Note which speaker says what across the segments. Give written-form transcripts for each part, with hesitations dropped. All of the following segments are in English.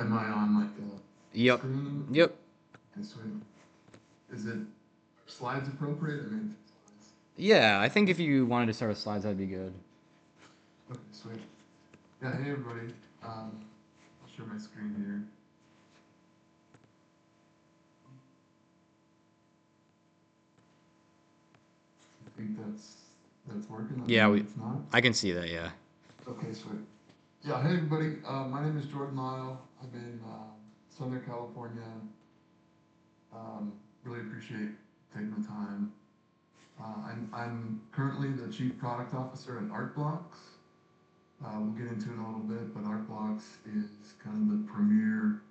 Speaker 1: am I on like a
Speaker 2: Yep.
Speaker 1: screen?
Speaker 2: Yep.
Speaker 1: Okay, sweet. Is it slides appropriate? I mean,
Speaker 2: Yeah, I think if you wanted to start with slides, that'd be good.
Speaker 1: okay, sweet. Yeah, hey everybody. I'll share my screen here. I think that's working. Let me
Speaker 2: Yeah,
Speaker 1: know
Speaker 2: we.
Speaker 1: if it's not.
Speaker 2: I can see that. Yeah.
Speaker 1: Okay, sweet. Yeah, hey everybody. My name is Jordan Lyall. I'm in Southern California. Really appreciate taking the time. I'm currently the Chief Product Officer at ArtBlocks. We'll get into it in a little bit, but ArtBlocks is kind of the premier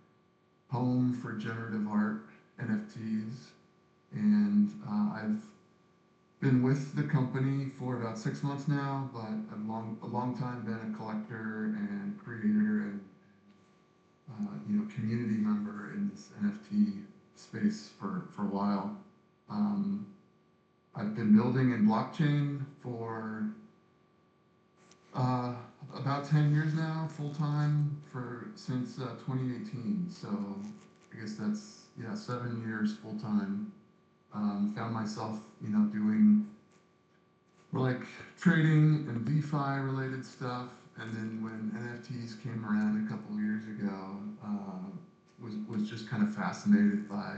Speaker 1: home for generative art NFTs, and I've been with the company for about 6 months now, but a long time been a collector and creator and community member in this NFT space for a while. Um, I've been building in blockchain for uh, about 10 years now, full time for since 2018. So I guess that's 7 years full time. Found myself, doing like trading and DeFi related stuff. And then when NFTs came around a couple of years ago, was just kind of fascinated by,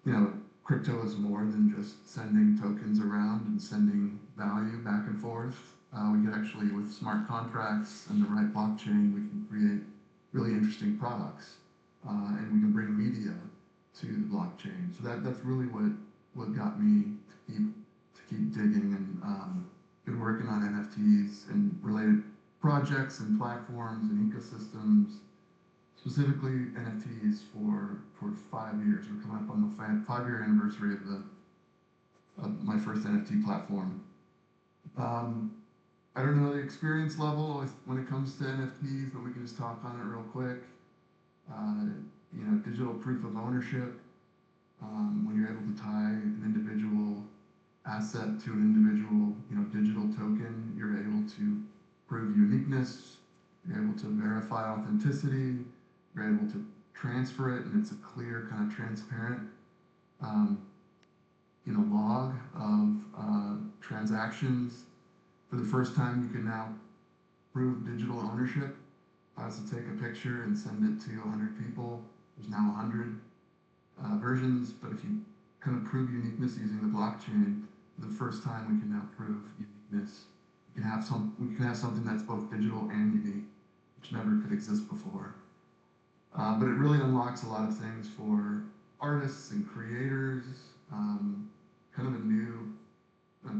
Speaker 1: you know, crypto is more than just sending tokens around and sending value back and forth. We can actually, with smart contracts and the right blockchain, we can create really interesting products, and we can bring media to the blockchain. So that's really what got me to keep digging, and been working on NFTs and related projects and platforms and ecosystems, specifically NFTs for 5 years. We're coming up on the 5 year anniversary of my first NFT platform. Um, I don't know the experience level when it comes to NFTs, but we can just talk on it real quick. Digital proof of ownership. When you're able to tie an individual asset to an individual, digital token, you're able to prove uniqueness. You're able to verify authenticity. You're able to transfer it, and it's a clear, kind of transparent, um, log of transactions. For the first time, you can now prove digital ownership. If I was to take a picture and send it to 100 people, there's now 100 versions. But if you kind of prove uniqueness using the blockchain, for the first time we can now prove uniqueness. We can have something that's both digital and unique, which never could exist before. But it really unlocks a lot of things for artists and creators. Kind of a new uh,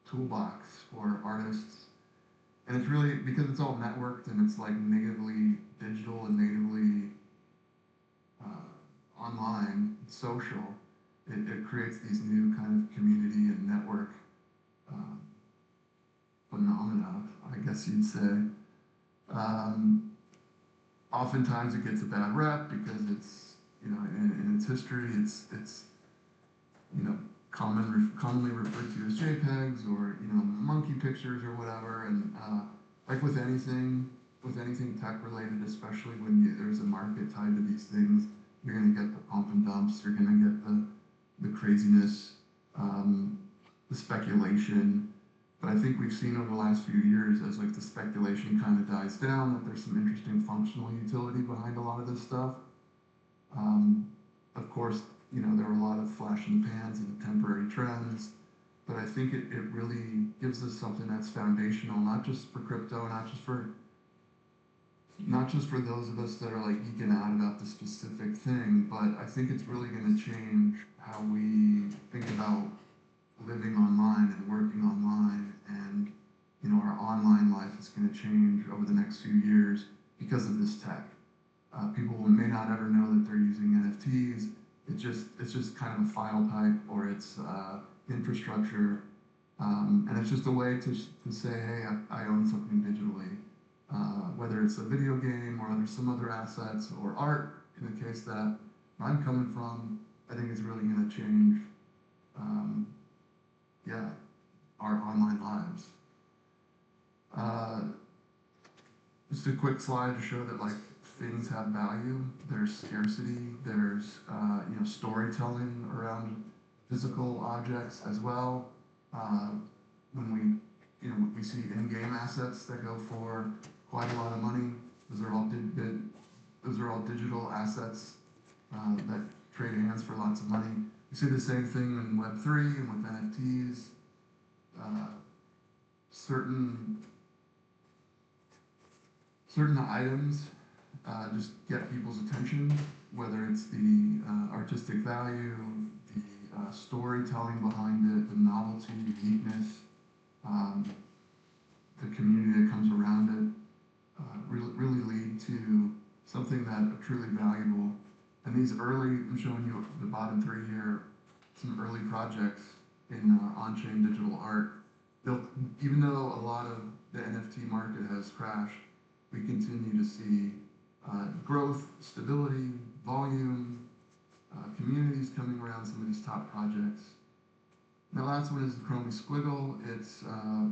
Speaker 1: toolbox for artists, and it's really because it's all networked and it's like natively digital and natively online, social. It creates these new kind of community and network uh, phenomena, I guess you'd say. Um, Oftentimes it gets a bad rep because it's, in its history, it's you know commonly referred to as JPEGs or monkey pictures or whatever. And like with anything tech related, especially when there's a market tied to these things, you're gonna get the pump and dumps. You're gonna get the craziness, um, the speculation. But I think we've seen over the last few years, as like the speculation kind of dies down, that there's some interesting functional utility behind a lot of this stuff. Um, of course, there were a lot of flash in the pans and temporary trends, but I think it really gives us something that's foundational, not just for crypto, not just for those of us that are like geeking out about the specific thing, but I think it's really going to change how we think about living online and working online, and our online life is going to change over the next few years because of this tech. People may not ever know that they're using NFTs. It's just kind of a file type, or it's infrastructure, and it's just a way to say, hey, I own something digitally, whether it's a video game or some other assets or art. In the case that I'm coming from, I think it's really going to change, um, yeah, our online lives. Uh, just a quick slide to show that like things have value. There's scarcity. There's storytelling around physical objects as well. Uh, when we see in-game assets that go for quite a lot of money. Those are all those are all digital assets that trade hands for lots of money. We see the same thing in Web3 and with NFTs. Uh, certain certain items just get people's attention, whether it's the artistic value, the storytelling behind it, the novelty, uniqueness, um, the community that comes around it, really lead to something that are truly valuable. And these early, I'm showing you the bottom three here, some early projects in on-chain digital art. They'll, even though a lot of the NFT market has crashed, we continue to see growth, stability, volume, communities coming around some of these top projects. The last one is the Chromie Squiggle. It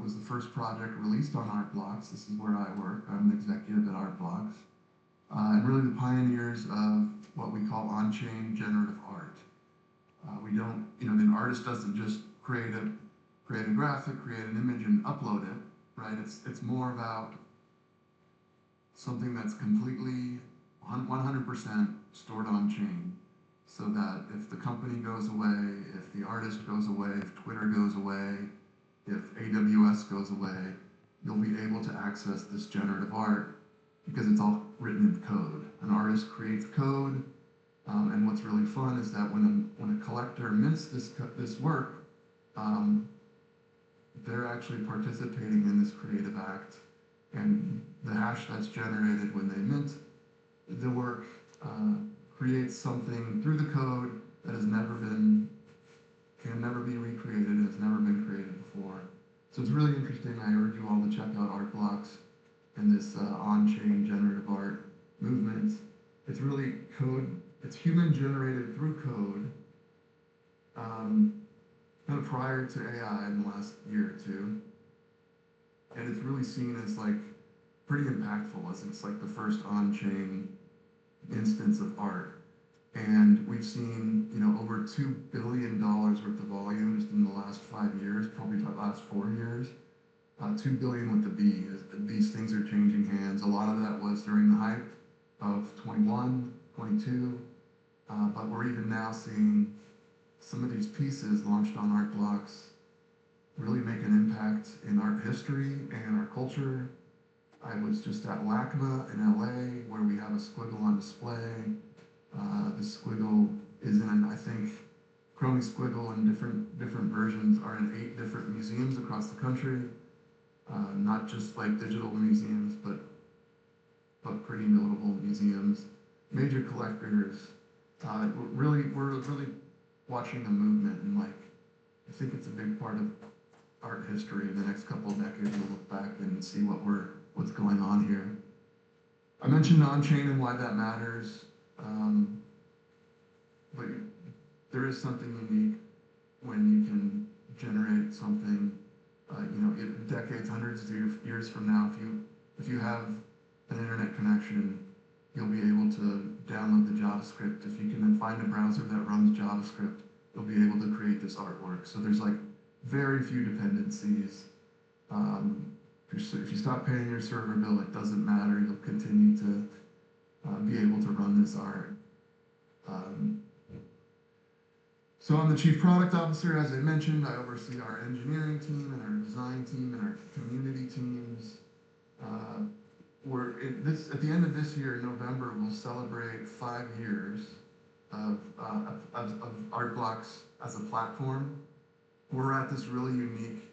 Speaker 1: was the first project released on Art Blocks. This is where I work. I'm an executive at Art Blocks. And really the pioneers of what we call on-chain generative art. We don't, the artist doesn't just create a graphic, create an image, and upload it, right? It's more about something that's completely 100% stored on chain, so that if the company goes away, if the artist goes away, if Twitter goes away, if AWS goes away, you'll be able to access this generative art because it's all written in code. An artist creates code, and what's really fun is that when a collector mints this work, they're actually participating in this creative act, and the hash that's generated when they mint the work creates something through the code that can never be recreated, has never been created before. So it's really interesting. I urge you all to check out Art Blocks and this on-chain generative art movement. It's really code, it's human generated through code, kind of prior to AI in the last year or two. And it's really seen as like pretty impactful, as it's like the first on-chain instance of art. And we've seen, over $2 billion worth of volume just in the last 5 years, probably the last 4 years. 2 billion with the B. These things are changing hands. A lot of that was during the hype of 21, 22, but we're even now seeing some of these pieces launched on Art Blocks really make an impact in art history and our culture. I was just at LACMA in LA, where we have a squiggle on display. The squiggle is in, I think, Chromie Squiggle in different versions are in 8 different museums across the country. Not just like digital museums, but pretty notable museums, major collectors. We're really watching a movement, and like I think it's a big part of art history. In the next couple of decades, we'll look back and see what's going on here. I mentioned on-chain and why that matters, but there is something unique when you can generate something. Decades, hundreds of years from now, if you have an internet connection, you'll be able to download the JavaScript. If you can then find a browser that runs JavaScript, you'll be able to create this artwork. So there's like very few dependencies. If you stop paying your server bill, it doesn't matter. You'll continue to be able to run this art. So I'm the Chief Product Officer. As I mentioned, I oversee our engineering team and our design team and our community teams. At the end of this year, in November, we'll celebrate 5 years of Art Blocks as a platform. We're at this really unique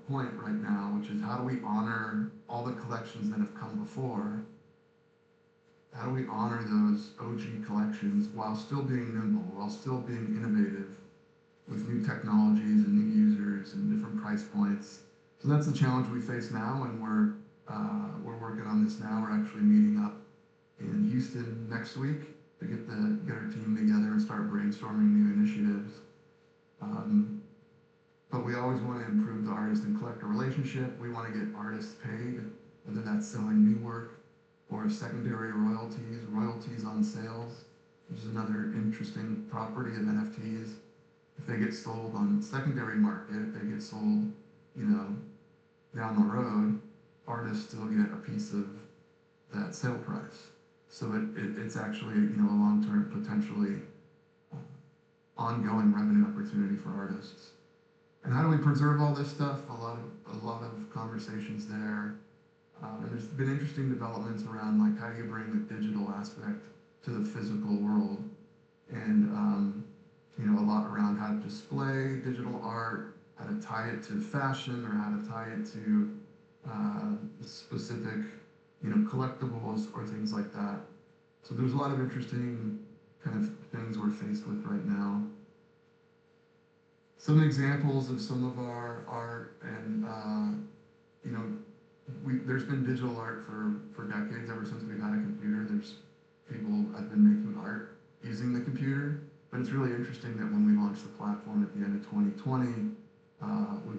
Speaker 1: point right now, which is how do we honor all the collections that have come before? How do we honor those OG collections while still being nimble, while still being innovative with new technologies and new users and different price points? So that's the challenge we face now, and we're working on this now. We're actually meeting up in Houston next week to get our team together and start brainstorming new initiatives. But we always want to improve the artist and collector relationship. We want to get artists paid, whether that's selling new work or secondary royalties, royalties on sales, which is another interesting property of NFTs. If they get sold on secondary market, if they get sold, you know, down the road, artists still get a piece of that sale price. So it's actually, you know, a long-term, potentially ongoing revenue opportunity for artists. And how do we preserve all this stuff? A lot of conversations there. And there's been interesting developments around like how do you bring the digital aspect to the physical world, and you know, a lot around how to display digital art, how to tie it to fashion, or how to tie it to specific, you know, collectibles or things like that. So there's a lot of interesting kind of things we're faced with right now. Some examples of some of our art, and you know, there's been digital art for decades. Ever since we've had a computer, there's people have been making art using the computer. But it's really interesting that when we launched the platform at the end of 2020,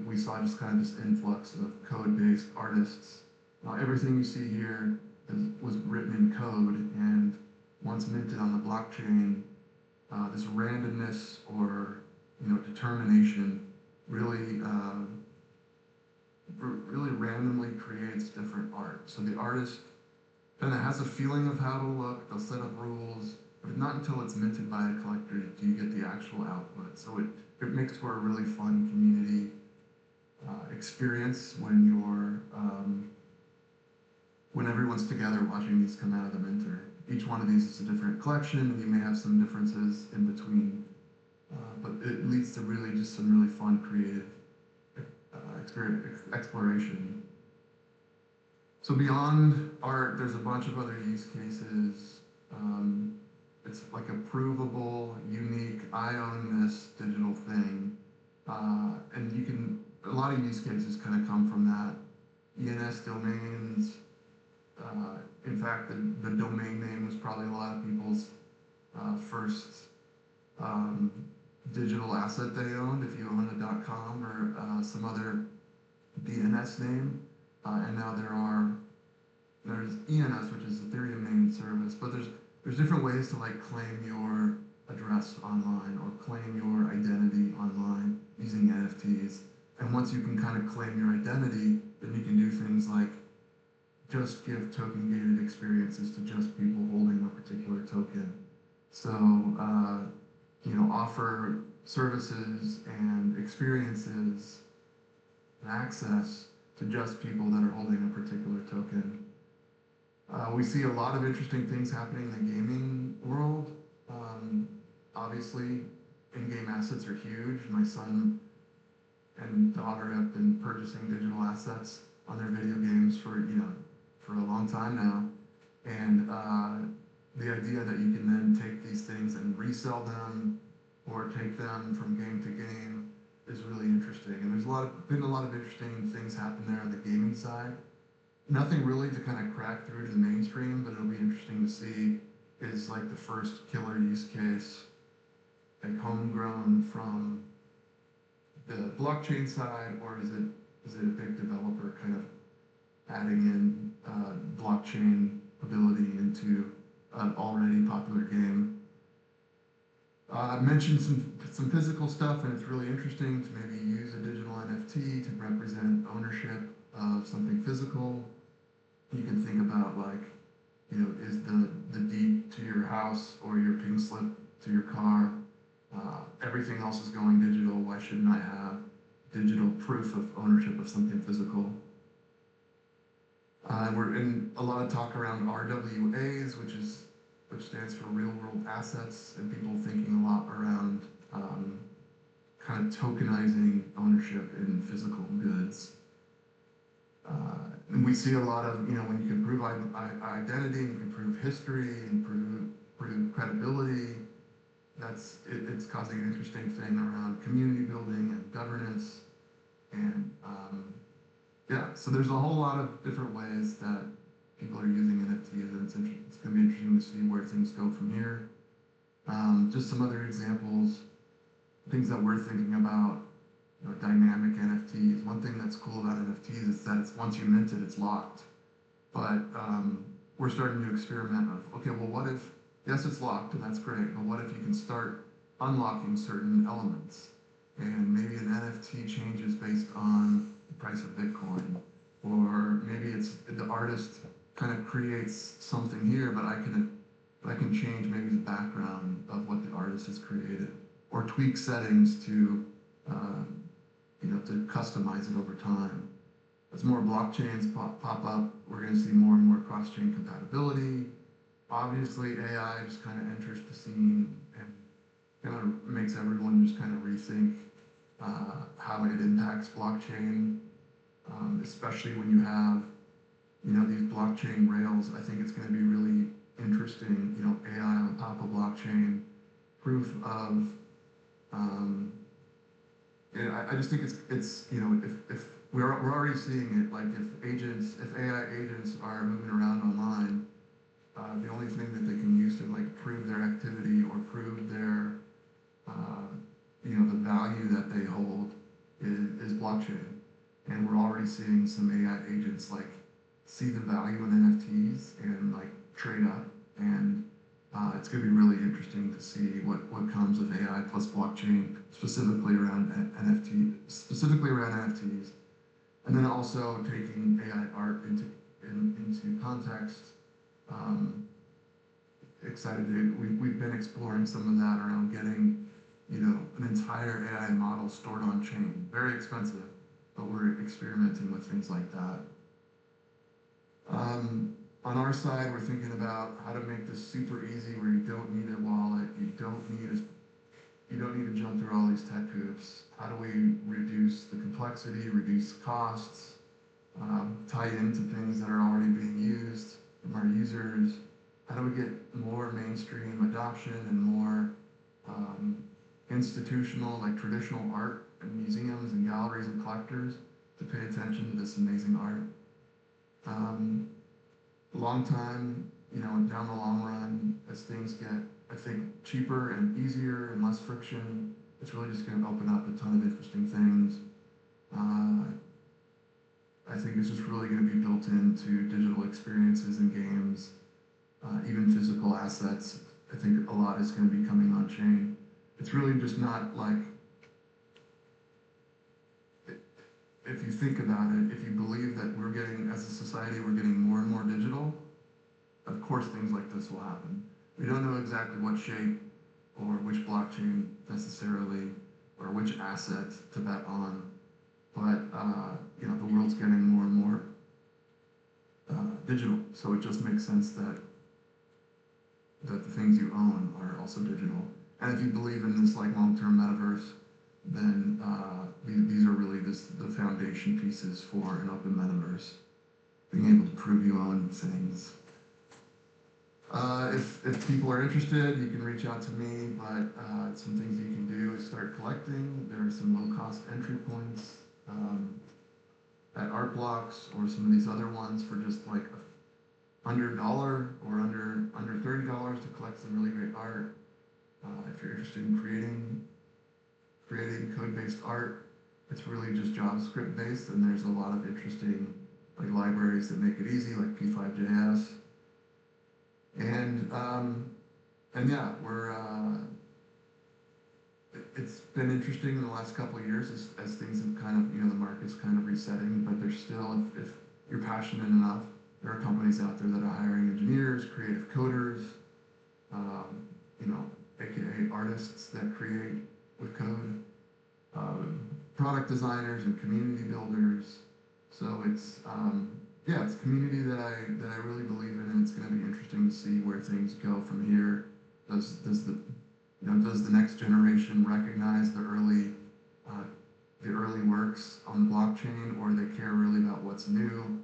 Speaker 1: we saw just kind of this influx of code-based artists. Everything you see here was written in code, and once minted on the blockchain, this randomness or, you know, determination really really randomly creates different art. So the artist kind of has a feeling of how to look. They'll set up rules, but not until it's minted by a collector do you get the actual output. So it makes for a really fun community experience when everyone's together watching these come out of the minter. Each one of these is a different collection, and you may have some differences in between, but it leads to really just some really fun, creative exploration. So beyond art, there's a bunch of other use cases. It's like a provable, unique, I own this digital thing. And a lot of use cases kind of come from that. ENS domains, in fact, the domain name was probably a lot of people's first digital asset they owned, if you own a .com or some other DNS name. And now there's ENS, which is Ethereum name service, but there's different ways to like claim your address online or claim your identity online using NFTs. And once you can kind of claim your identity, then you can do things like just give token gated experiences to just people holding a particular token. So, you know, offer services and experiences and access to just people that are holding a particular token. We see a lot of interesting things happening in the gaming world. Obviously, in-game assets are huge. My son and daughter have been purchasing digital assets on their video games for a long time now. And the idea that you can then take these things and resell them or take them from game to game is really interesting. And there's been a lot of interesting things happen there on the gaming side. Nothing really to kind of crack through to the mainstream, but it'll be interesting to see is like the first killer use case, like homegrown from the blockchain side, or is it a big developer kind of adding in blockchain ability into an already popular game? I mentioned some physical stuff, and it's really interesting to maybe use a digital NFT to represent ownership of something physical. You can think about like, you know, is the deed to your house or your pink slip to your car, everything else is going digital. Why shouldn't I have digital proof of ownership of something physical? We're in a lot of talk around RWAs, which stands for real world assets, and people thinking a lot around kind of tokenizing ownership in physical goods. And we see a lot of, you know, when you can prove identity, and you can prove history, and prove credibility, it's causing an interesting thing around community building and governance. And yeah, so there's a whole lot of different ways that people are using NFTs, and it's going to be interesting to see where things go from here. Just some other examples, things that we're thinking about. You know, dynamic NFTs. One thing that's cool about NFTs is that once you mint it, it's locked. But we're starting to experiment of, okay, well, what if, yes, it's locked and that's great, but what if you can start unlocking certain elements? And maybe an NFT changes based on the price of Bitcoin, or maybe it's the artist kind of creates something here, but I can change maybe the background of what the artist has created, or tweak settings to, uh, to customize it over time. As more blockchains pop up, we're going to see more and more cross-chain compatibility. Obviously, AI just kind of enters the scene and kind of makes everyone just kind of rethink how it impacts blockchain, especially when you have, these blockchain rails. I think it's going to be really interesting, AI on top of blockchain, proof of, um, I just think it's if we're already seeing it, like if AI agents are moving around online, the only thing that they can use to like prove their activity or prove their, uh, the value that they hold is blockchain. And we're already seeing some AI agents like see the value in NFTs and like trade up. And it's going to be really interesting to see what comes of AI plus blockchain, specifically around NFTs, and then also taking AI art into context. Um, Excited to we've been exploring some of that around getting, an entire AI model stored on chain. Very expensive, but we're experimenting with things like that. On our side, we're thinking about how to make this super easy, where you don't need a wallet, you don't need to jump through all these tech hoops. How do we reduce the complexity, reduce costs, tie into things that are already being used from our users? How do we get more mainstream adoption and more institutional, like traditional art and museums and galleries and collectors to pay attention to this amazing art? Long time, down the long run, as things get, I think, cheaper and easier and less friction, it's really just going to open up a ton of interesting things. I think it's just really going to be built into digital experiences and games, even physical assets. I think a lot is going to be coming on chain. It's really just not like, if you think about it, if you believe that we're getting, as a society, we're getting more and more digital, of course things like this will happen. We don't know exactly what shape or which blockchain necessarily, or which asset to bet on, but the world's getting more and more digital, so it just makes sense that the things you own are also digital. And if you believe in this like long-term metaverse, then these are really the foundation pieces for an open metaverse. Being able to prove you own things. If people are interested, you can reach out to me, but some things you can do is start collecting. There are some low-cost entry points at art blocks or some of these other ones for just like under $1 or under $30 to collect some really great art. If you're interested in creating code-based art, it's really just JavaScript based, and there's a lot of interesting like libraries that make it easy, like P5.js. And yeah, it's been interesting in the last couple of years as things have kind of, the market's kind of resetting, but there's still, if you're passionate enough, there are companies out there that are hiring engineers, creative coders, AKA artists that create with code, product designers and community builders. So it's, it's a community that I really believe in, and it's going to be interesting to see where things go from here. Does the next generation recognize the early works on the blockchain, or they care really about what's new?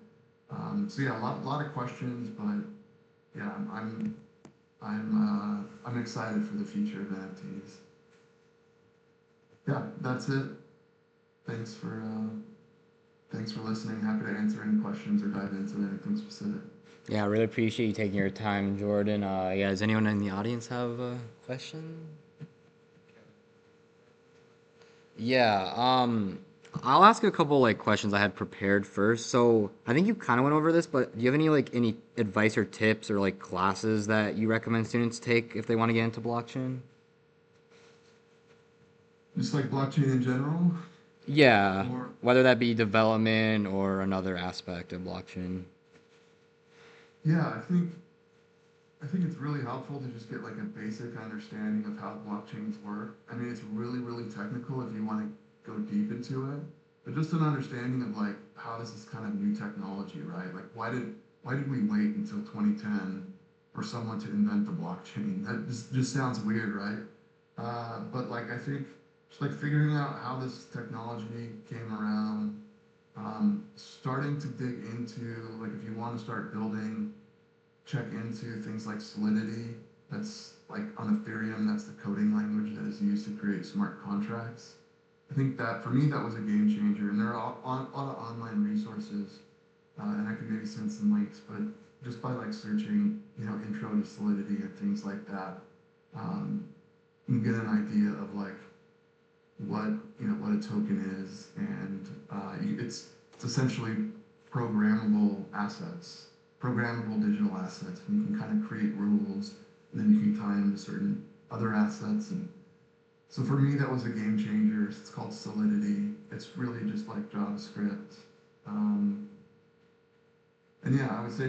Speaker 1: So yeah, a lot of questions, but yeah, I'm excited for the future of NFTs. Yeah, that's it. Thanks for listening. Happy to answer any questions or dive into anything specific.
Speaker 2: Yeah, I really appreciate you taking your time, Jordan. Does anyone in the audience have a question? Yeah, I'll ask a couple like questions I had prepared first. So I think you kind of went over this, but do you have any advice or tips or like classes that you recommend students take if they want to get into blockchain?
Speaker 1: Just like blockchain in general,
Speaker 2: Yeah,
Speaker 1: or
Speaker 2: whether that be development or another aspect of blockchain.
Speaker 1: yeah, I think it's really helpful to just get like a basic understanding of how blockchains work. I mean, it's really technical if you want to go deep into it, but just an understanding of like how this is kind of new technology, right? Like why did we wait until 2010 for someone to invent the blockchain? That just sounds weird, right? But like I think just like figuring out how this technology came around, starting to dig into like if you want to start building, check into things like Solidity. That's like on Ethereum, that's the coding language that is used to create smart contracts. I think that for me, that was a game changer. And there are a lot of online resources, and I can maybe send some links, but just by like searching, intro to Solidity and things like that, um, you can get an idea of like what what a token is, and it's essentially programmable assets, programmable digital assets, and you can kind of create rules, and then you can tie them to certain other assets. And so for me, that was a game changer. It's called Solidity. It's really just like JavaScript. Um, and yeah, I would say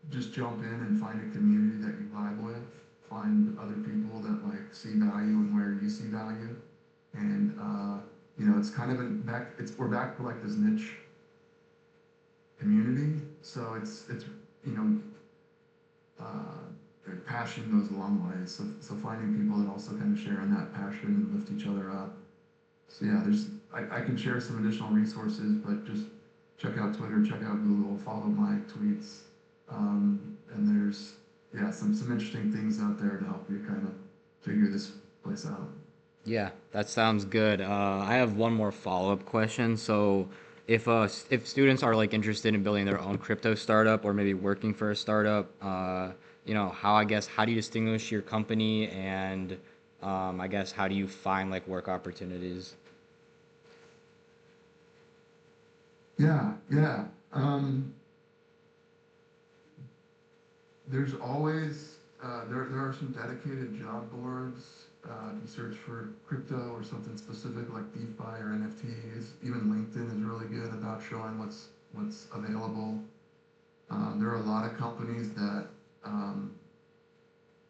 Speaker 1: just jump in and find a community that you vibe with. Find other people that like see value and where you see value, and it's kind of we're back to like this niche community. So it's you know passion goes a long way. So finding people that also kind of share in that passion and lift each other up. So yeah, I can share some additional resources, but just check out Twitter, check out Google, follow my tweets, and there's some interesting things out there to help you kind of figure this place out.
Speaker 2: Yeah, that sounds good. I have one more follow-up question. So, if students are like interested in building their own crypto startup or maybe working for a startup, how do you distinguish your company and I guess how do you find like work opportunities?
Speaker 1: Yeah, yeah. There's always there are some dedicated job boards. If you search for crypto or something specific like DeFi or NFTs, even LinkedIn is really good about showing what's available. There are a lot of companies that um,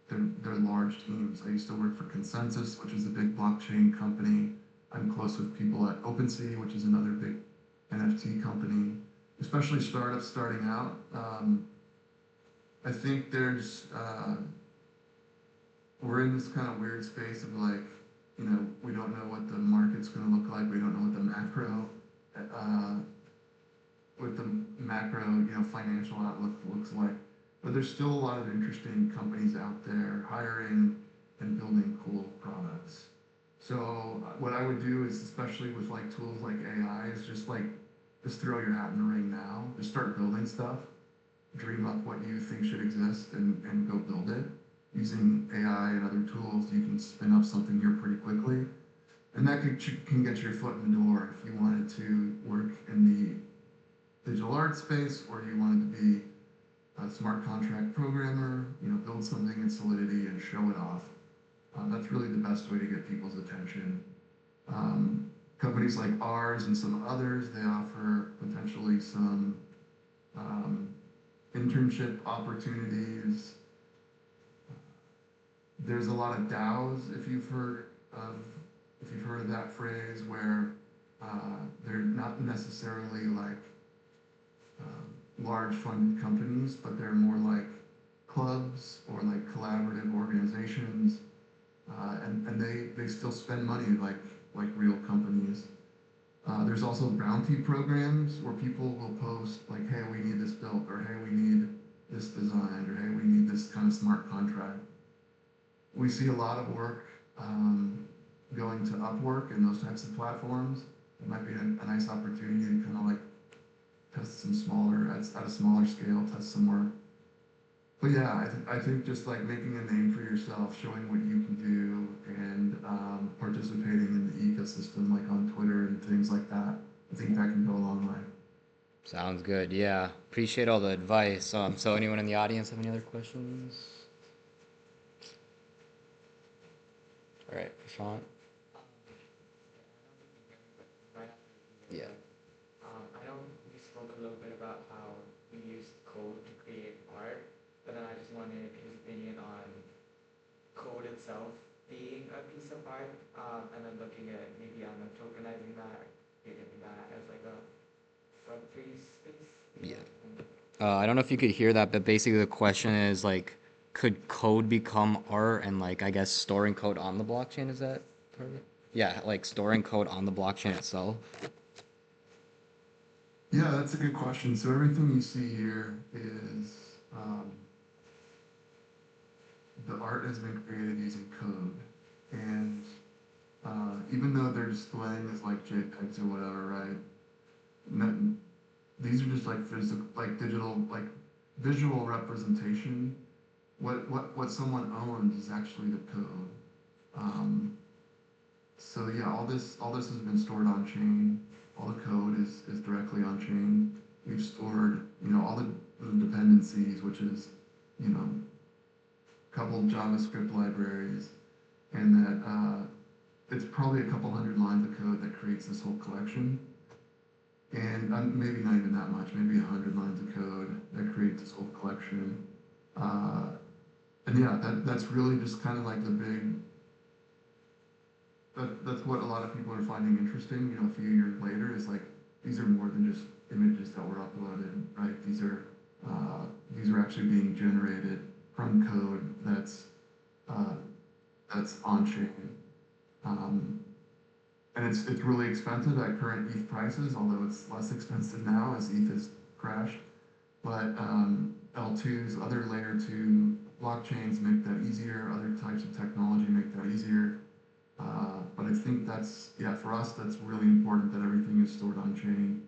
Speaker 1: they're large teams. I used to work for Consensus, which is a big blockchain company. I'm close with people at OpenSea, which is another big NFT company, especially startups starting out. I think we're in this kind of weird space of like, we don't know what the market's going to look like. We don't know uh, what the macro, financial outlook looks like. But there's still a lot of interesting companies out there hiring and building cool products. So what I would do is, especially with like tools like AI, is just throw your hat in the ring now. Just start building stuff. Dream up what you think should exist and go build it. Using AI and other tools, you can spin up something here pretty quickly. And that can get your foot in the door if you wanted to work in the digital art space, or you wanted to be a smart contract programmer, build something in Solidity and show it off. That's really the best way to get people's attention. Companies like ours and some others, they offer potentially some um, internship opportunities. There's a lot of DAOs, of if you've heard of that phrase, where they're not necessarily like large funded companies, but they're more like clubs or like collaborative organizations, and they still spend money like real companies. There's also bounty programs where people will post like, "Hey, we need this built," or "Hey, we need this designed," or "Hey, we need this kind of smart contract." We see a lot of work going to Upwork and those types of platforms. It might be a nice opportunity to kind of like test some at a smaller scale, test some work. but yeah, I think just like making a name for yourself, showing what you can do, and participating in the ecosystem, like on Twitter and things like that, I think that can go a long way.
Speaker 2: Sounds good. Yeah. Appreciate all the advice. So anyone in the audience have any other questions? All right, Prashant.
Speaker 3: Right after you
Speaker 2: Yeah.
Speaker 3: said, I know we spoke a little bit about how we use code to create art, but then I just wanted his opinion on code itself being a piece of art, and then looking at maybe on tokenizing that, creating that as like a free space,
Speaker 2: Yeah.
Speaker 3: And
Speaker 2: I don't know if you could hear that, but basically the question is like, could code become art and like I guess storing code on the blockchain, is that part of it? Yeah, like storing code on the blockchain itself.
Speaker 1: Yeah, that's a good question. So everything you see here is the art has been created using code, and even though they're displaying as like JPEGs or whatever, right? No, these are just like physical, like digital, like visual representation. What someone owns is actually the code. Um, so yeah, all this has been stored on chain. All the code is directly on chain. We've stored, all the dependencies, which is, you know, a couple JavaScript libraries, and that it's probably a couple hundred lines of code that creates this whole collection. And maybe not even that much, maybe 100 lines of code that creates this whole collection. Uh, and yeah, that's really just kind of like the big, that's what a lot of people are finding interesting, a few years later, is like, these are more than just images that were uploaded, right? These are actually being generated from code uh, that's on chain. Um, and it's really expensive at current ETH prices, although it's less expensive now as ETH has crashed. But L2s, other layer 2 blockchains make that easier, other types of technology make that easier. But I think yeah, for us, that's really important that everything is stored on chain.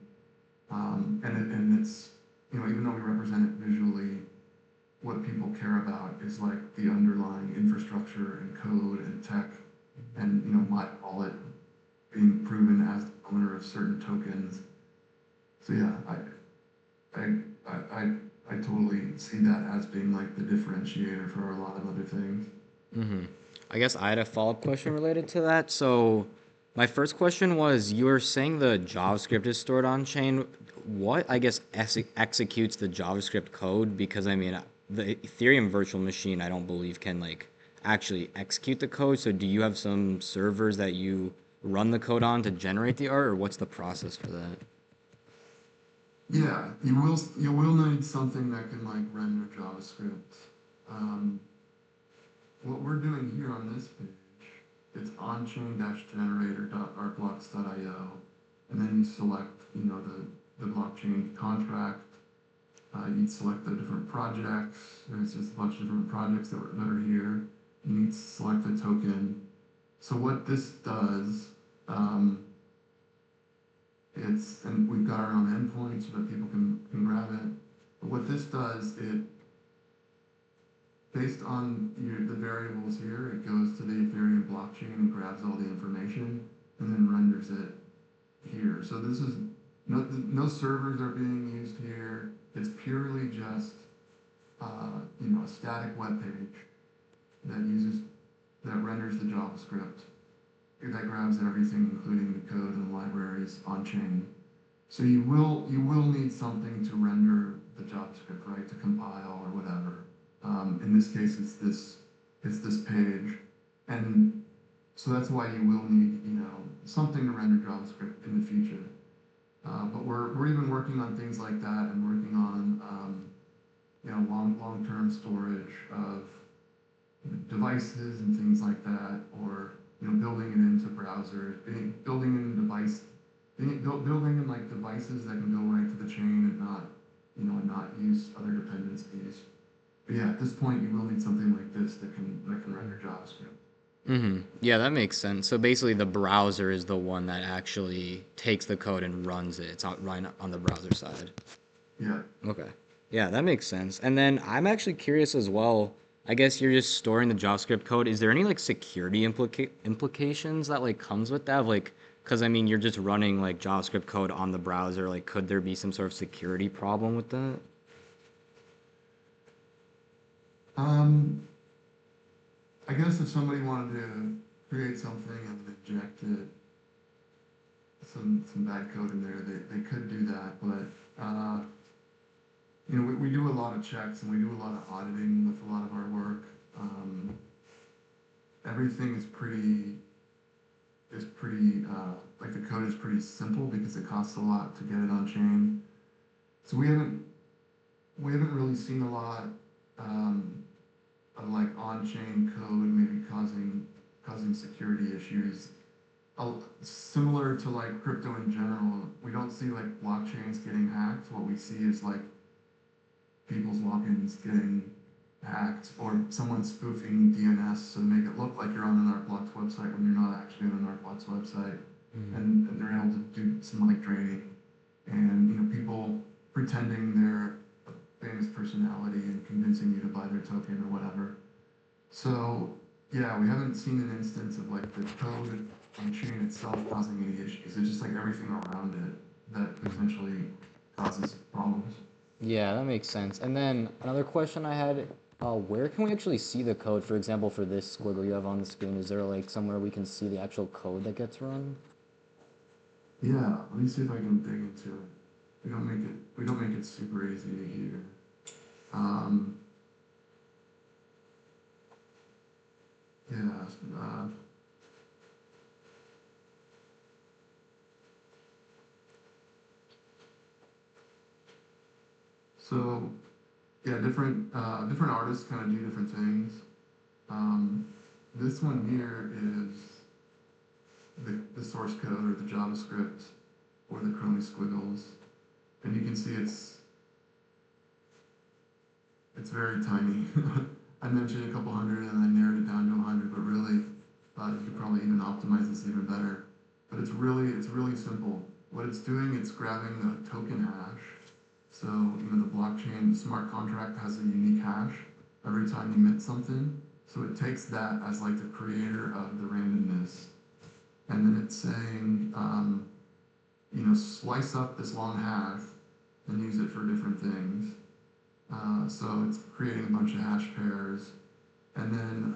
Speaker 1: And it's, even though we represent it visually, what people care about is like the underlying infrastructure and code and tech and, my wallet being proven as the owner of certain tokens. So yeah, I, I, I, I totally see that as being like the differentiator for a lot of other things.
Speaker 2: Mm-hmm. I guess I had a follow-up question related to that. So my first question was, you were saying the JavaScript is stored on chain. What, I guess, executes the JavaScript code? Because I mean, the Ethereum virtual machine, I don't believe can like actually execute the code. So do you have some servers that you run the code on to generate the art, or what's the process for that?
Speaker 1: Yeah, you will need something that can like render JavaScript. Um, what we're doing here on this page, it's onchain-generator.artblocks.io, and then you select, the blockchain contract. You'd select the different projects. There's just a bunch of different projects that are here. You need to select the token. So what this does, um, and we've got our own endpoint so that people can grab it. But what this does, based on the variables here, it goes to the Ethereum blockchain and grabs all the information and then renders it here. So this is no servers are being used here. It's purely just a static web page that renders the JavaScript that grabs everything, including the code and the libraries on chain. So you will need something to render the JavaScript, right, to compile or whatever. In this case, it's this page, and so that's why you will need something to render JavaScript in the future. But we're even working on things like that, and working on long-term storage of devices and things like that, or building it into browsers, building in building in like devices that can go right to the chain and not use other dependencies. But yeah, at this point, you will need something like this that can render JavaScript.
Speaker 2: Mm-hmm. Yeah, that makes sense. So basically, the browser is the one that actually takes the code and runs it. It's not running on the browser side.
Speaker 1: Yeah.
Speaker 2: Okay. Yeah, that makes sense. And then I'm actually curious as well. I guess you're just storing the JavaScript code. Is there any like security implications that like comes with that? Like, because I mean, you're just running like JavaScript code on the browser. Like, could there be some sort of security problem with that?
Speaker 1: Um, I guess if somebody wanted to create something and inject it, some bad code in there, they could do that. But we do a lot of checks and we do a lot of auditing with a lot of our work. Um, Everything is pretty like the code is pretty simple because it costs a lot to get it on chain. So we haven't really seen a lot um, of like on-chain code maybe causing security issues. Similar to like crypto in general, we don't see like blockchains getting hacked. What we see is like people's logins getting hacked or someone spoofing DNS to make it look like you're on an ArtBlocks website when you're not actually on an ArtBlocks website.
Speaker 2: Mhm.
Speaker 1: And they're able to do some like draining and people pretending they're a famous personality and convincing you to buy their token or whatever. So yeah, we haven't seen an instance of like the code on chain itself causing any issues. It's just like everything around it that potentially causes problems.
Speaker 2: Yeah, that makes sense. And then another question I had, where can we actually see the code? For example, for this squiggle you have on the screen, is there like somewhere we can see the actual code that gets run?
Speaker 1: Yeah, let me see if I can dig into it. We don't make it super easy to hear. Um, yeah, so yeah, different artists kind of do different things. Um, this one here is the source code or the JavaScript or the Chromie squiggles, and you can see it's very tiny. I mentioned a couple hundred and then narrowed it down to 100, but really, you could probably even optimize this even better. But it's really simple. What it's doing, it's grabbing the token hash. So, the blockchain, the smart contract has a unique hash every time you mint something. So it takes that as like the creator of the randomness. And then it's saying, slice up this long hash and use it for different things. So it's creating a bunch of hash pairs, and then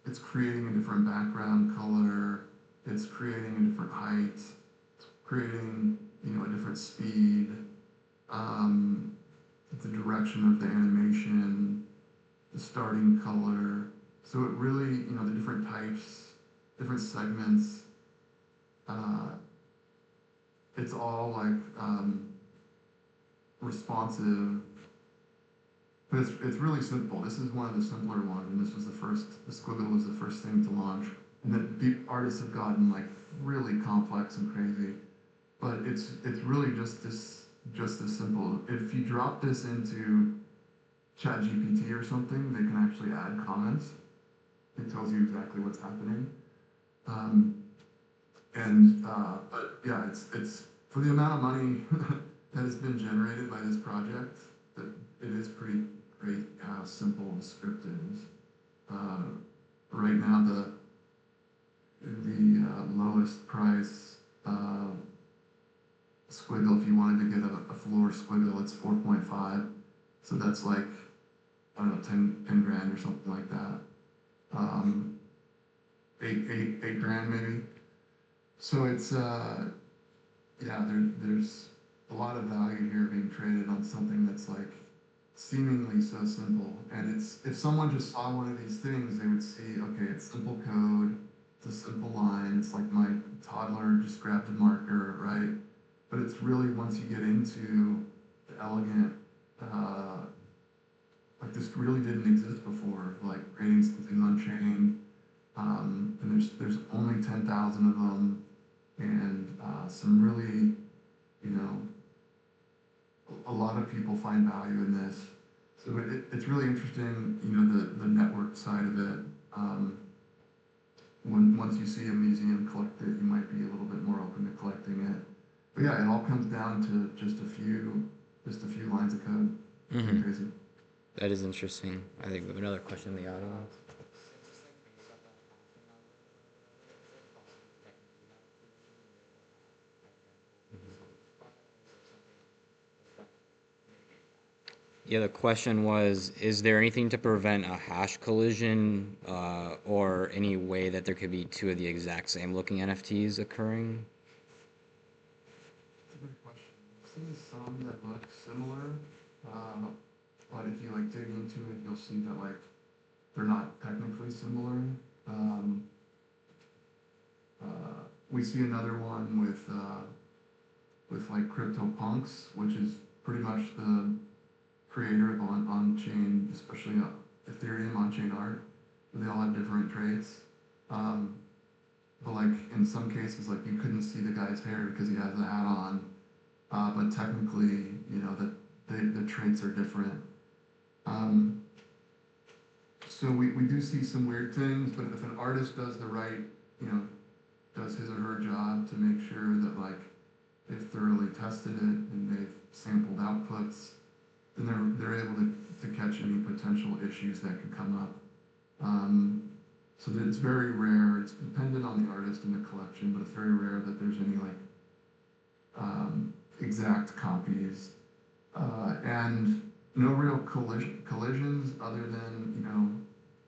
Speaker 1: it's creating a different background color. It's creating a different height. It's creating a different speed. Um, the direction of the animation, the starting color. So it really, the different types, different segments. Uh, it's all like responsive. But it's really simple. This is one of the simpler ones, and the squiggle was the first thing to launch. And then the artists have gotten like really complex and crazy. But it's really just this simple. If you drop this into ChatGPT or something, they can actually add comments. It tells you exactly what's happening. Um, but yeah, it's for the amount of money that has been generated by this project, that it is pretty great how simple the script is. Uh, right now, the lowest price squiggle, if you wanted to get a floor squiggle, it's 4.5. So that's like, I don't know, 10 grand or something like that. Um, eight grand maybe. So it's yeah, there's a lot of value here being traded on something that's like seemingly so simple. And it's if someone just saw one of these things, they would see, okay, it's simple code, it's a simple line, it's like my toddler just grabbed a marker, right? But it's really once you get into the elegant, uh, like this really didn't exist before, like creating something on chain. And there's only 10,000 of them, and some really, you know, a lot of people find value in this. So it's really interesting, the network side of it. Um, once you see a museum collect it, you might be a little bit more open to collecting it. But yeah, it all comes down to just a few lines of code. Pretty
Speaker 2: Mm-hmm.
Speaker 1: crazy.
Speaker 2: That is interesting. I think we have another question in the audience.
Speaker 3: Since it's like based on the hashing algorithm or whatever, is it possible to technically have collision where it will have identical pieces or something that's done to mitigate that?
Speaker 2: Yeah, the question was, is there anything to prevent a hash collision, or any way that there could be two of the exact same looking NFTs occurring?
Speaker 1: It's a good question. I've seen some that look similar, uh, but if you like dig into it, you'll see that like they're not technically similar. Um, we see another one with like CryptoPunks, which is pretty much the creator of on-chain, especially Ethereum on-chain art. They all have different traits. Um, but like in some cases, like you couldn't see the guy's hair because he has a hat on. But technically, you know, the traits are different. Um, so we do see some weird things, but if an artist does the right, you know, does his or her job to make sure that like they've thoroughly tested it and they've sampled outputs, then they're able to catch any potential issues that could come up. Um, so that it's very rare. It's dependent on the artist and the collection, but it's very rare that there's any like exact copies and no real collisions other than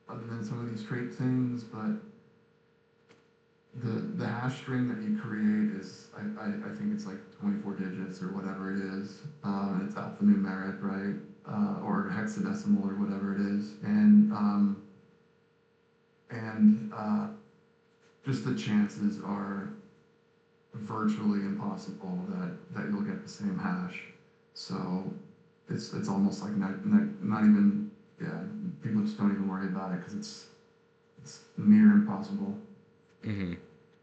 Speaker 1: other than some of these trait things. But the hash string that you create is I think it's like 24 digits or whatever it is. It's alphanumeric, right? Or hexadecimal or whatever it is, and just the chances are virtually impossible that you'll get the same hash. So it's almost like not even, yeah, people just don't even worry about it because it's near impossible.
Speaker 2: Mm-hmm.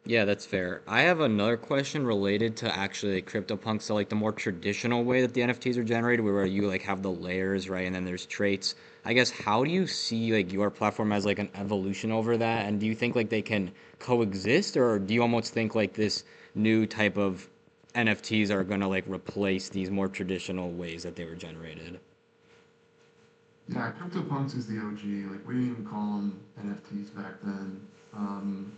Speaker 2: Yeah, that's fair. I have another question related to actually like CryptoPunks, so like the more traditional way that the NFTs are generated, where you like have the layers, right, and then there's traits. I guess how do you see like your platform as like an evolution over that, and do you think like they can coexist, or do you almost think like this new type of NFTs are gonna like replace these more traditional ways that they were generated?
Speaker 1: Yeah, CryptoPunks is the OG. Like we didn't even call them NFTs back then. Um,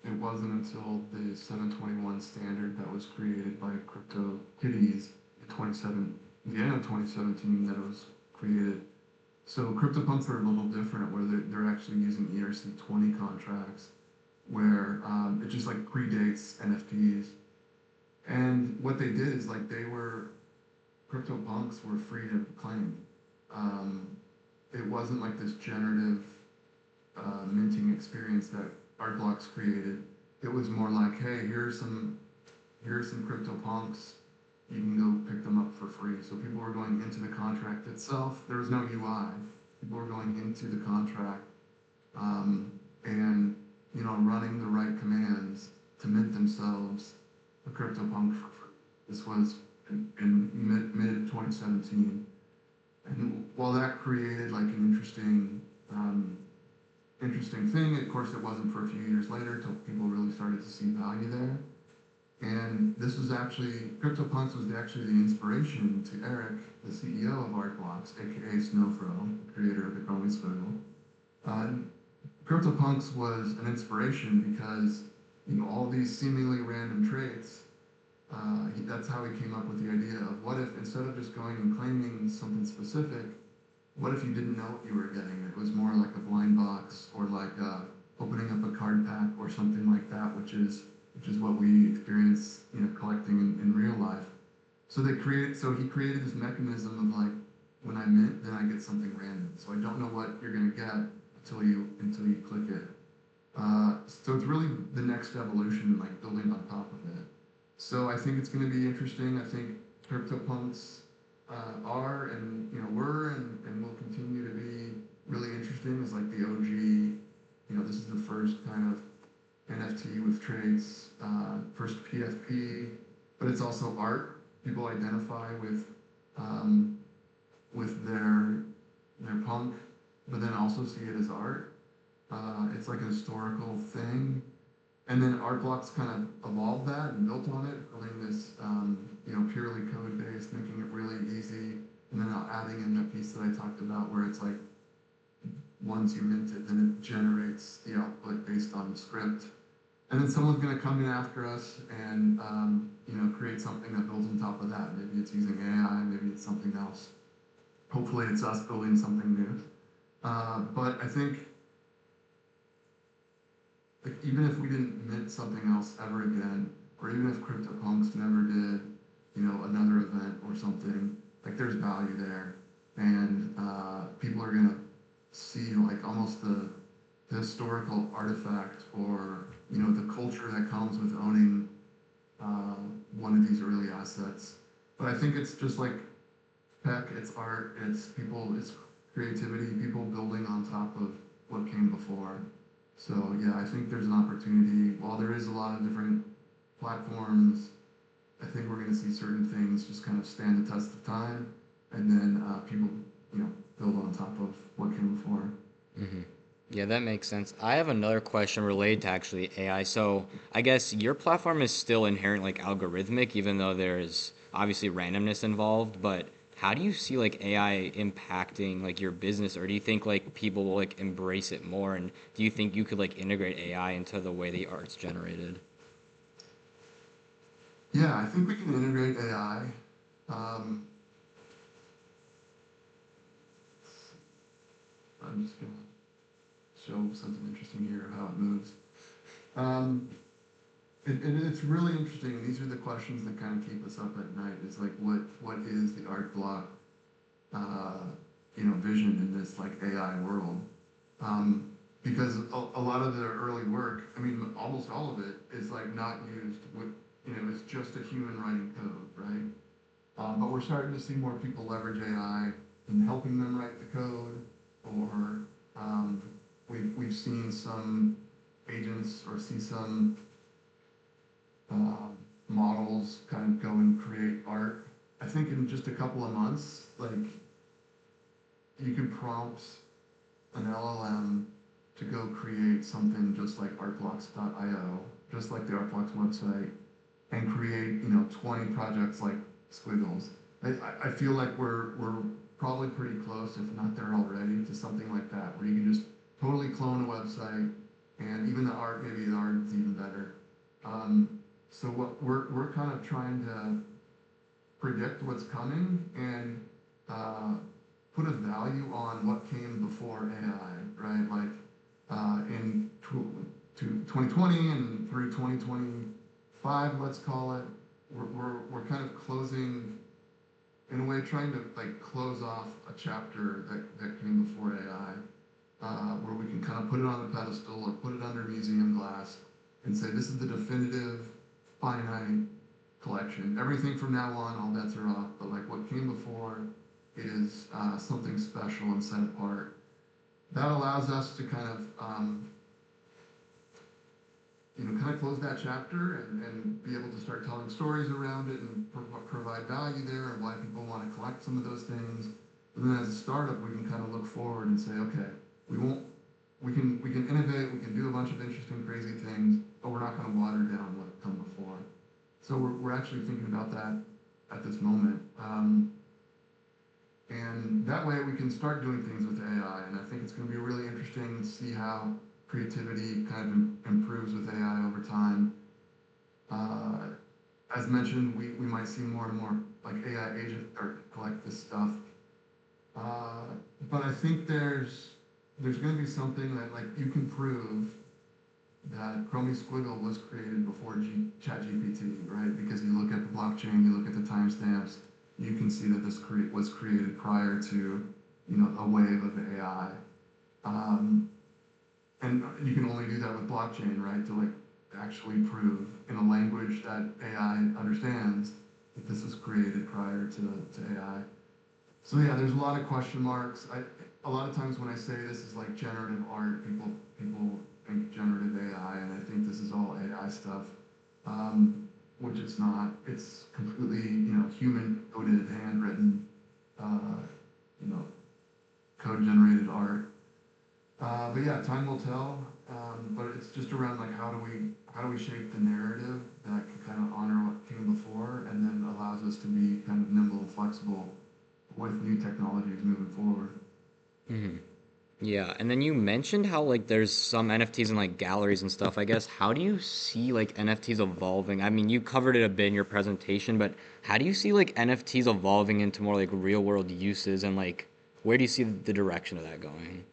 Speaker 1: it wasn't until the 721 standard that was created by CryptoKitties in 27, the end of 2017 that it was created. So CryptoPunks are a little different where they're actually using ERC20 contracts where it just like predates NFTs. And what they did is like CryptoPunks were free to claim. Um, it wasn't like this generative minting experience that Art Blocks created. It was more like, hey, here's some CryptoPunks. You can go pick them up for free. So people were going into the contract itself. There was no UI. People were going into the contract um, and running the right commands to mint themselves a CryptoPunk for free. This was in mid 2017, and while that created like an interesting thing, of course, it wasn't for a few years later until people really started to see value there. And this was actually CryptoPunks was actually the inspiration to Eric, the CEO of Artblocks, aka Snowfro, creator of the Chromie Squiggle. Uh, CryptoPunks was an inspiration because all these seemingly random traits. That's how he came up with the idea of what if instead of just going and claiming something specific, what if you didn't know what you were getting? It was more like a blind box or like opening up a card pack or something like that, which is what we experience, collecting in real life. So he created this mechanism of like, when I mint, then I get something random. So I don't know what you're gonna get until you click it. So it's really the next evolution, like building on top of it. So I think it's going to be interesting. I think CryptoPunks are and were and will continue to be really interesting as like the OG. This is the first kind of NFT with traits, first PFP, but it's also art. People identify um, with their punk, but then also see it as art. It's like a historical thing, And then art blocks kind of evolved that and built on it, building this, purely code based, making it really easy, and then adding in that piece that I talked about where it's like once you mint it, then it generates the output based on the script. And then someone's going to come in after us and create something that builds on top of that. Maybe it's using AI, maybe it's something else. Hopefully, it's us building something new. But I think like even if we didn't mint something else ever again, or even if CryptoPunks never did, another event or something, like there's value there, and people are gonna see like almost the historical artifact or the culture that comes with owning one of these early assets. But I think it's just like tech, it's art, it's people, it's creativity, people building on top of what came before. So yeah, I think there's an opportunity. While there is a lot of different platforms, I think we're going to see certain things just kind of stand the test of time, and then people, build on top of what came before.
Speaker 2: Hmm. Yeah, that makes sense. I have another question related to actually AI. So I guess your platform is still inherently like algorithmic, even though there's obviously randomness involved. But how do you see like AI impacting like your business, or do you think like people will like embrace it more? And do you think you could like integrate AI into the way the art's generated?
Speaker 1: Yeah, I think we can integrate AI. Um, I'm just going to show something interesting here of how it moves. Um, it's really interesting. These are the questions that kind of keep us up at night. Is like, what is the art block, uh, vision in this like AI world? Because a lot of the early work, I mean, almost all of it is like not used with, it's just a human writing code, right? But we're starting to see more people leverage AI in helping them write the code, or um, we've seen some agents or see some uh, models kind of go and create art. I think in just a couple of months, like you could prompt an LLM to go create something just like artblocks.io, just like the Artblocks website, and create 20 projects like Squiggles. I feel like we're probably pretty close, if not there already, to something like that, where you can just totally clone a website, and even the art, maybe the art is even better. Um, so what we're kind of trying to predict what's coming and put a value on what came before AI, right? Like in 2020 and through 2025, let's call it, we're kind of closing, in a way, trying to like close off a chapter that came before AI, where we can kind of put it on a pedestal or put it under museum glass and say this is the definitive finite collection. Everything from now on, all bets are off. But like what came before is something special and set apart. That allows us to kind of kind of close that chapter and be able to start telling stories around it and provide value there and why people want to collect some of those things. And then as a startup, we can kind of look forward and say, okay, we won't, we can innovate, we can do a bunch of interesting, crazy things, but we're not going to water down what come before. So we're actually thinking about that at this moment. And that way we can start doing things with AI. And I think it's going to be really interesting to see how creativity kind of improves with AI over time. Uh, as mentioned, we might see more and more like AI agent art collect this stuff. Uh, but I think there's going to be something that like you can prove that Chromie Squiggle was created before ChatGPT, right? Because you look at the blockchain, you look at the timestamps, you can see that this was created prior to, a wave of AI. Um, and you can only do that with blockchain, right? To like actually prove in a language that AI understands that this was created prior to AI. So yeah, there's a lot of question marks. A lot of times when I say this is like generative art, people think generative AI, and I think this is all AI stuff, which it's not. It's completely human coded, handwritten, uh, you know, code generated art. But yeah, time will tell. But it's just around like how do we shape the narrative that can kind of honor what came before and then allows us to be kind of nimble and flexible with new technologies moving forward.
Speaker 2: Hmm. Yeah, and then you mentioned how like there's some NFTs in like galleries and stuff. I guess how do you see like NFTs evolving? I mean, you covered it a bit in your presentation, but how do you see like NFTs evolving into more like real world uses and like where do you see the direction of that going?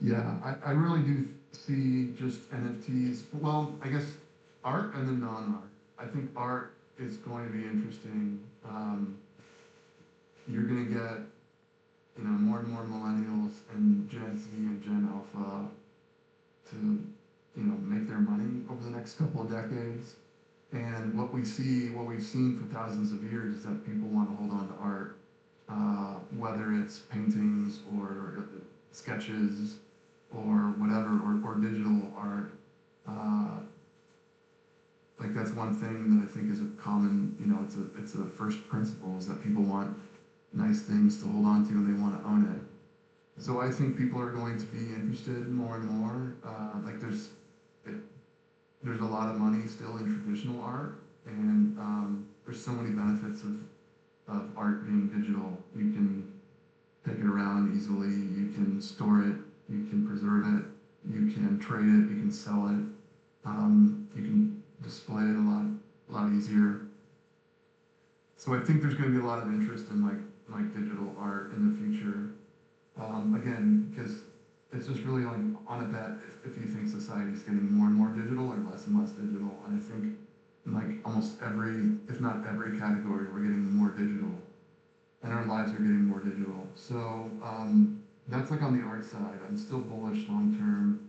Speaker 1: Yeah, I really do see just NFTs. Well, I guess art and then non-art. I think art is going to be interesting. You're going to get, more and more millennials and Gen Z and Gen Alpha to, make their money over the next couple of decades. And what we've seen for thousands of years is that people want to hold on to art, whether it's paintings or sketches or whatever, or digital art. Uh, like that's one thing that I think is a common, it's a first principle is that people want nice things to hold on to and they want to own it. So I think people are going to be interested more and more. Like it, there's a lot of money still in traditional art, and there's so many benefits of art being digital. You can take it around easily, you can store it, you can preserve it, you can trade it, you can sell it, you can display it a lot easier. So I think there's going to be a lot of interest in like digital art in the future. Again, because it's just really on a bet if you think society's getting more and more digital or less and less digital. And I think in like almost every, if not every category, we're getting more digital, and our lives are getting more digital. So that's like on the art side. I'm still bullish long term.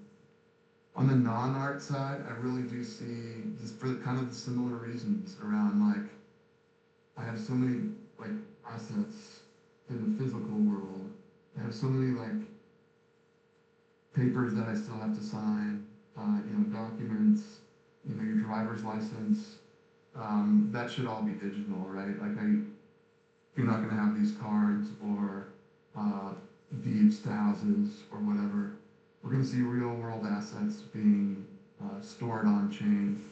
Speaker 1: On the non-art side, I really do see just for kind of the similar reasons around like I have so many like assets in the physical world. I have so many like papers that I still have to sign, documents, your driver's license. That should all be digital, right? You're not going to have these cards or uh, deeds to houses or whatever. We're going to see real world assets being stored on chain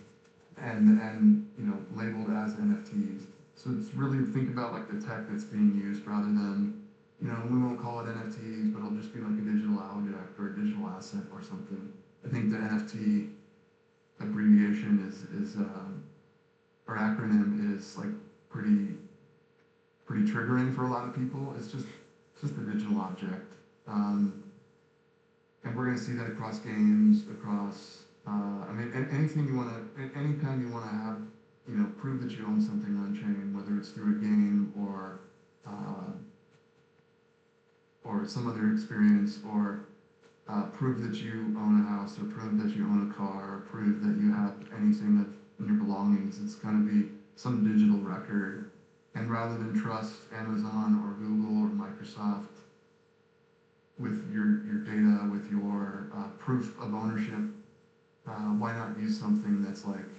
Speaker 1: and labeled as NFTs. So it's really think about like the tech that's being used rather than we won't call it NFTs, but it'll just be like a digital object or a digital asset or something. I think the NFT abbreviation is or acronym is like pretty pretty triggering for a lot of people. It's just a digital object, and we're going to see that across games, across I mean anything you want to, anytime you want to have prove that you own something on chain, whether it's through a game uh, or some other experience, or prove that you own a house, or prove that you own a car, or prove that you have anything of in your belongings. It's going to be some digital record. And rather than trust Amazon or Google or Microsoft with your data, with your proof of ownership, why not use something that's like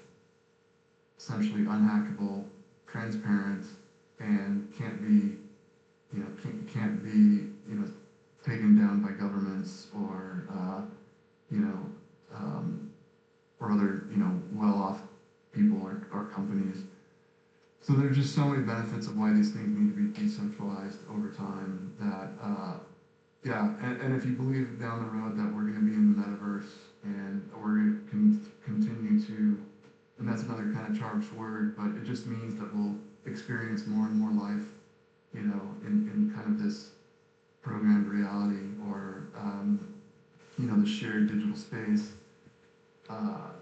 Speaker 1: essentially unhackable, transparent, and can't be can't be taken down by governments or you know or other well-off people or companies. So there's just so many benefits of why these things need to be decentralized over time that yeah, and if you believe down the road that we're going to be in the metaverse and we're going to continue to, and that's another kind of charged word, but it just means that we'll experience more and more life, in kind of this programmed reality or, the shared digital space. Uh,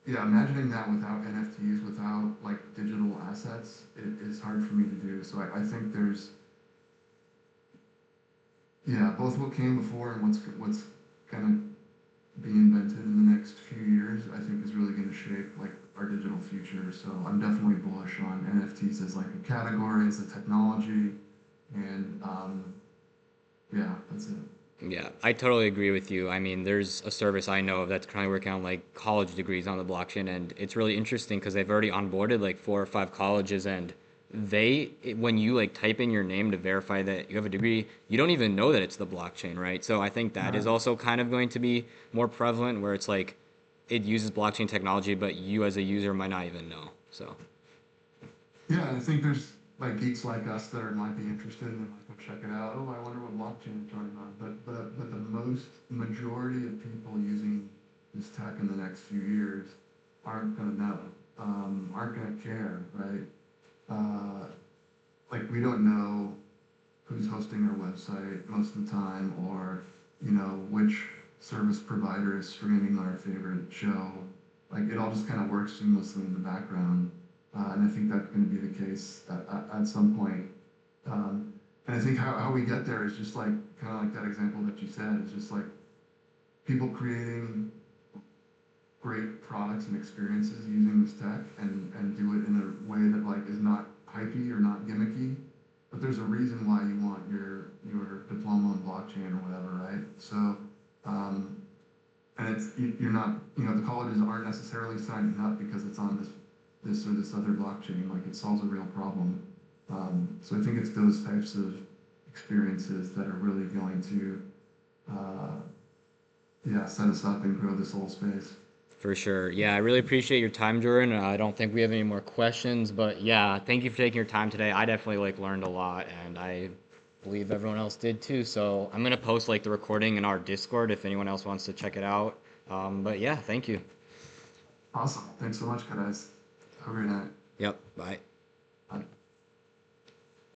Speaker 1: yeah, imagining that without NFTs, without like digital assets, it is hard for me to do. So I think there's, yeah, both what came before and what's gonna be invented in the next few years, I think is really gonna shape like our digital future. So I'm definitely bullish on NFTs as like a category, as a technology, and yeah, that's it.
Speaker 2: Yeah, I totally agree with you. I mean, there's a service I know of that's currently working on like college degrees on the blockchain, and it's really interesting because they've already onboarded like 4 or 5 colleges, and when you like type in your name to verify that you have a degree, you don't even know that it's the blockchain, right? So I think that is
Speaker 1: Right.
Speaker 2: also kind of going to be more prevalent where it's like it uses blockchain technology, but you as a user might not even know. So
Speaker 1: Yeah, I think there's like geeks like us that might be interested and might go check it out. Oh, I wonder what blockchain is running on. But the majority of people using this tech in the next few years aren't gonna know, aren't gonna care, right? Uh, like we don't know who's hosting our website most of the time, or which service provider is streaming our favorite show. Like it all just kind of works seamlessly in the background, and I think that's going to be the case at some point. And I think how we get there is just like kind of like that example that you said. Is just like people creating great products and experiences using this tech and do it in a way that like is not hypey or not gimmicky, but there's a reason why you want your diploma in blockchain or whatever, right? So um, and you're not, the colleges aren't necessarily signing up because it's on this or this other blockchain, like it solves a real problem. So I think it's those types of experiences that are really going to yeah, set us up and grow this whole space.
Speaker 2: for sure. Yeah, I really appreciate your time, Jordan. I don't think we have any more questions, but yeah, thank you for taking your time today. I definitely like learned a lot, and I believe everyone else did too. So I'm gonna post like the recording in our Discord if anyone else wants to check it out. But yeah, thank you.
Speaker 1: Awesome. Thanks so much, guys. Have a great night.
Speaker 2: Yep. Bye.
Speaker 1: Bye.